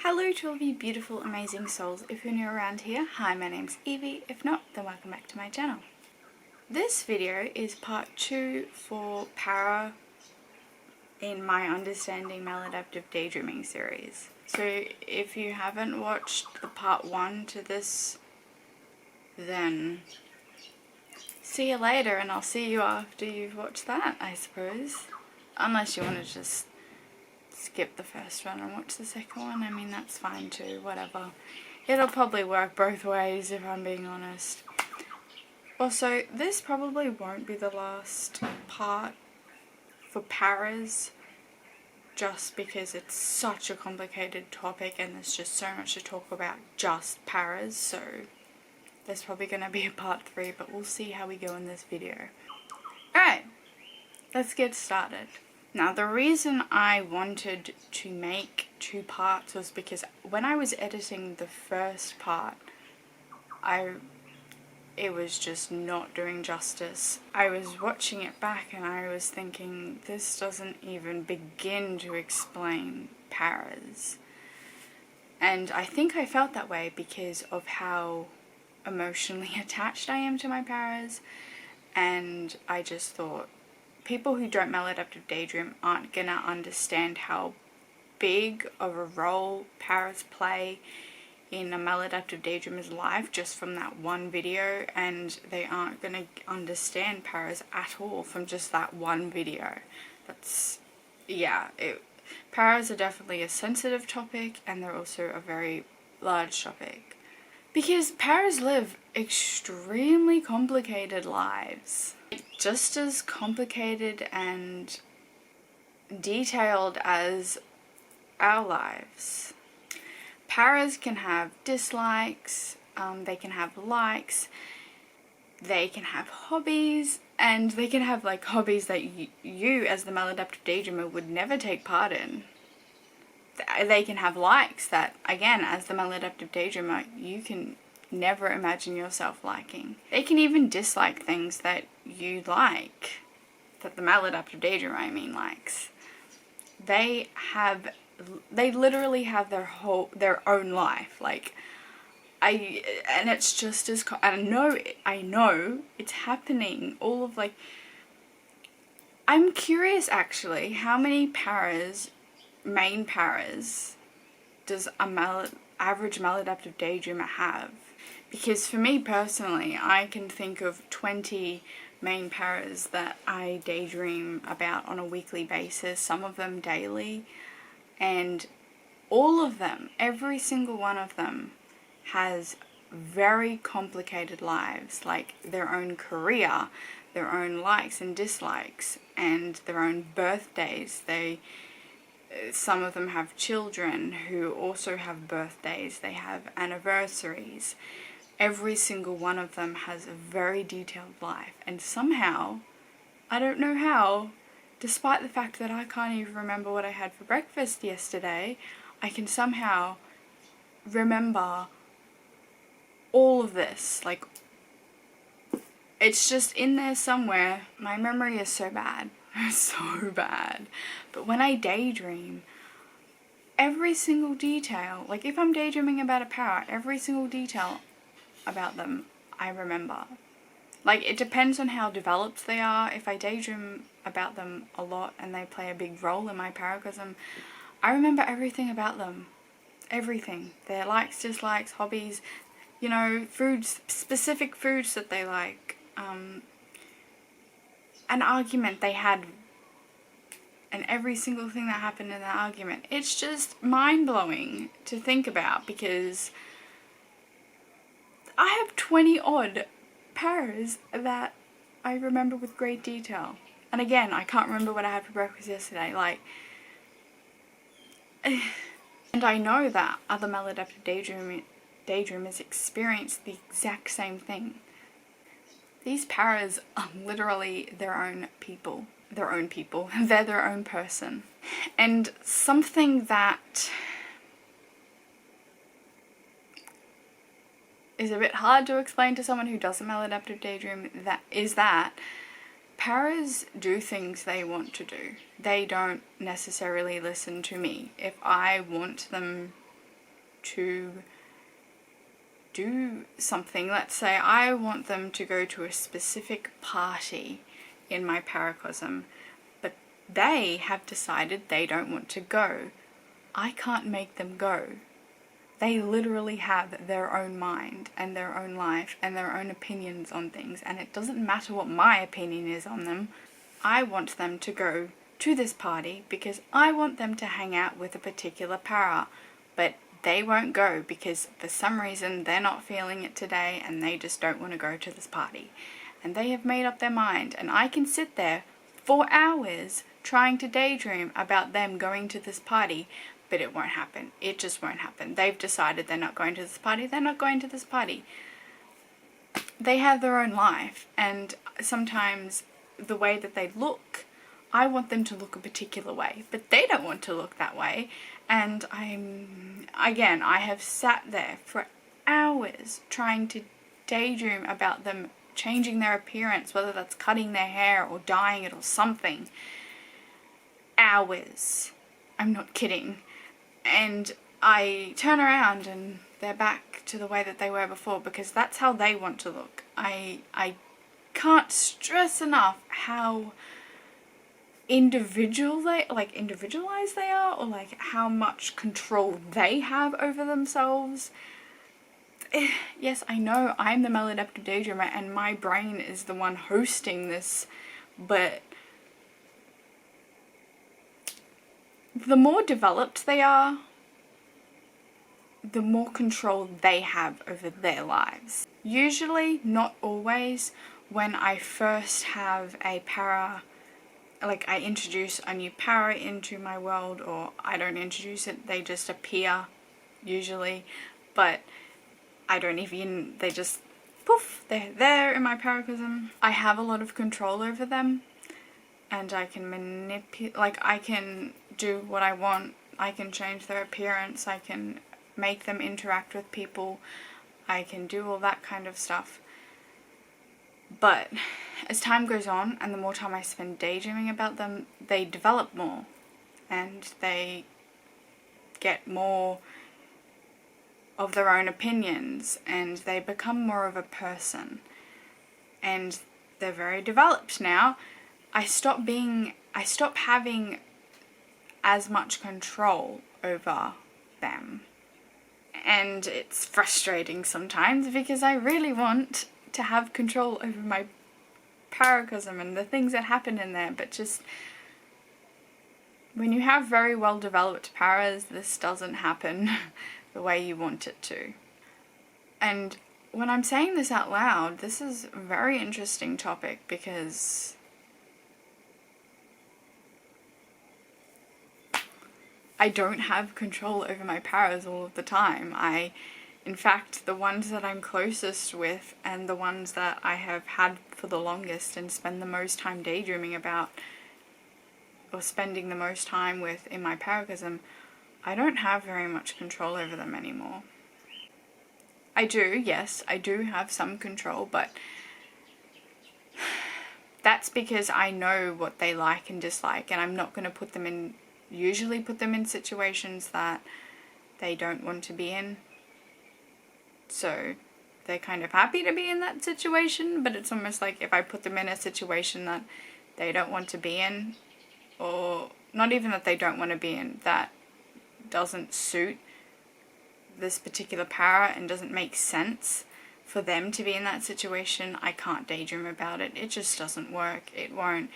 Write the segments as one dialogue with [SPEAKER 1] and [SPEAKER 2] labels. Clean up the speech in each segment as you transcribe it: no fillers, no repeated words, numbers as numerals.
[SPEAKER 1] Hello to all of you beautiful, amazing souls. If you're new around here, hi, my name's Evie. If not, then welcome back to my channel. This video is part 2 for Para in my Understanding Maladaptive Daydreaming series. So if you haven't watched the part 1 to this, then see you later and I'll see you after you've watched that, I suppose. Unless you want to just skip the first one and watch the second one, I mean that's fine too, whatever. It'll probably work both ways if I'm being honest. Also, this probably won't be the last part for Paras, just because it's such a complicated topic and there's just so much to talk about just Paras, so there's probably going to be a part 3, but we'll see how we go in this video. Alright, let's get started. Now, the reason I wanted to make 2 parts was because when I was editing the first part, it was just not doing justice. I was watching it back and I was thinking, this doesn't even begin to explain Paras. And I think I felt that way because of how emotionally attached I am to my Paras, and I just thought, people who don't maladaptive daydream aren't gonna understand how big of a role Paras play in a maladaptive daydreamer's life just from that one video, and they aren't gonna understand Paras at all from just that one video. That's, yeah, Paras are definitely a sensitive topic, and they're also a very large topic. Because Paras live extremely complicated lives. Just as complicated and detailed as our lives. Paras can have dislikes, they can have likes, they can have hobbies, and they can have like hobbies that you as the maladaptive daydreamer would never take part in. They can have likes that, again, as the maladaptive daydreamer, you can never imagine yourself liking. They can even dislike things that you like, that the maladaptive daydreamer, I mean, likes. They literally have their own life. Like, and it's just as, I know it's happening. All of like, I'm curious actually, how many main Paras does a average maladaptive daydreamer have? Because for me personally, I can think of 20 main Paras that I daydream about on a weekly basis, some of them daily, and all of them, every single one of them, has very complicated lives, like their own career, their own likes and dislikes, and their own birthdays. Some of them have children who also have birthdays, they have anniversaries. Every single one of them has a very detailed life, and somehow, I don't know how, despite the fact that I can't even remember what I had for breakfast yesterday, I can somehow remember all of this. Like, it's just in there somewhere. My memory is so bad. So bad. But when I daydream, every single detail, like if I'm daydreaming about a Para, every single detail about them I remember. Like, it depends on how developed they are. If I daydream about them a lot and they play a big role in my paracosm, I remember everything about them. Everything. Their likes, dislikes, hobbies, you know, foods, specific foods that they like, an argument they had, and every single thing that happened in that argument. It's just mind-blowing to think about, because I have 20 odd Paras that I remember with great detail. And again, I can't remember what I had for breakfast yesterday, like, and I know that other maladaptive daydreamers experience the exact same thing. These Paras are literally their own people. They're their own person. And something that is a bit hard to explain to someone who doesn't maladaptive daydream, that Paras do things they want to do. They don't necessarily listen to me. If I want them to do something. Let's say I want them to go to a specific party in my paracosm, but they have decided they don't want to go. I can't make them go. They literally have their own mind and their own life and their own opinions on things, and it doesn't matter what my opinion is on them. I want them to go to this party because I want them to hang out with a particular para, but they won't go because for some reason they're not feeling it today and they just don't want to go to this party. And they have made up their mind, and I can sit there for hours trying to daydream about them going to this party, but it won't happen. It just won't happen. They've decided they're not going to this party. They're not going to this party. They have their own life, and sometimes the way that they look, I want them to look a particular way, but they don't want to look that way. And I have sat there for hours trying to daydream about them changing their appearance, whether that's cutting their hair or dyeing it or something. Hours. I'm not kidding. And I turn around and they're back to the way that they were before because that's how they want to look. I can't stress enough how individualized they are, or like how much control they have over themselves. Yes, I know I'm the Maladaptive Daydreamer and my brain is the one hosting this, but the more developed they are, the more control they have over their lives. Usually, not always, when I first have a para, like I introduce a new para into my world, or I don't introduce it, they just appear usually, but I don't even, they just poof, they're there in my paracosm. I have a lot of control over them, and I can manipulate, like I can do what I want. I can change their appearance, I can make them interact with people, I can do all that kind of stuff. But as time goes on and the more time I spend daydreaming about them, they develop more and they get more of their own opinions and they become more of a person, and they're very developed now. I stop having as much control over them, and it's frustrating sometimes because I really want to have control over my paracosm and the things that happen in there, but just when you have very well developed paras, this doesn't happen the way you want it to. And when I'm saying this out loud, this is a very interesting topic because I don't have control over my paras all of the time. In fact, the ones that I'm closest with and the ones that I have had for the longest and spend the most time daydreaming about, or spending the most time with in my paracosm, I don't have very much control over them anymore. I do, yes, I do have some control, but that's because I know what they like and dislike, and I'm not going to usually put them in situations that they don't want to be in. So they're kind of happy to be in that situation, but it's almost like if I put them in a situation that they don't want to be in, or not even that they don't want to be in, that doesn't suit this particular para and doesn't make sense for them to be in that situation, I can't daydream about it. It just doesn't work. It won't.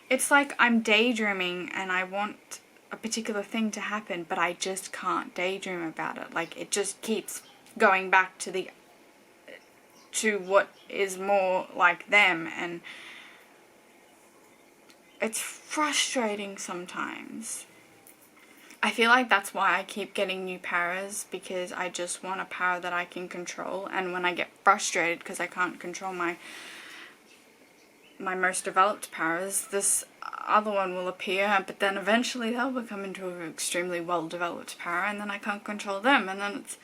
[SPEAKER 1] It's like I'm daydreaming and I want a particular thing to happen, but I just can't daydream about it. Like, it just keeps going back to what is more like them, and it's frustrating sometimes. I feel like that's why I keep getting new paras, because I just want a para that I can control, and when I get frustrated because I can't control my most developed paras, this other one will appear, but then eventually they'll become into an extremely well developed para, and then I can't control them, and then it's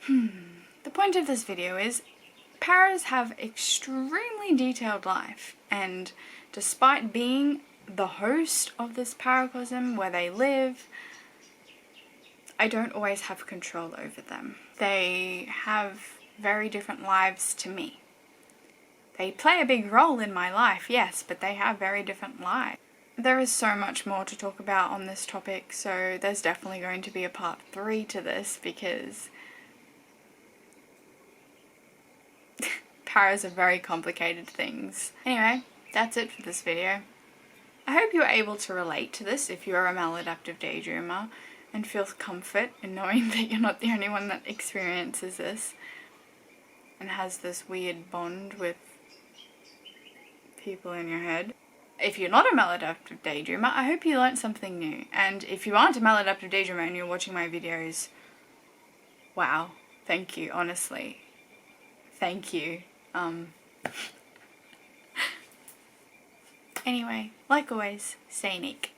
[SPEAKER 1] The point of this video is paras have extremely detailed life, and despite being the host of this paracosm where they live, I don't always have control over them. They have very different lives to me. They play a big role in my life, yes, but they have very different lives. There is so much more to talk about on this topic, so there's definitely going to be a part 3 to this, because paras are very complicated things. Anyway, that's it for this video. I hope you were able to relate to this if you're a maladaptive daydreamer and feel comfort in knowing that you're not the only one that experiences this and has this weird bond with people in your head. If you're not a maladaptive daydreamer, I hope you learnt something new. And if you aren't a maladaptive daydreamer and you're watching my videos, wow, thank you, honestly. Thank you. Anyway, like always, stay unique.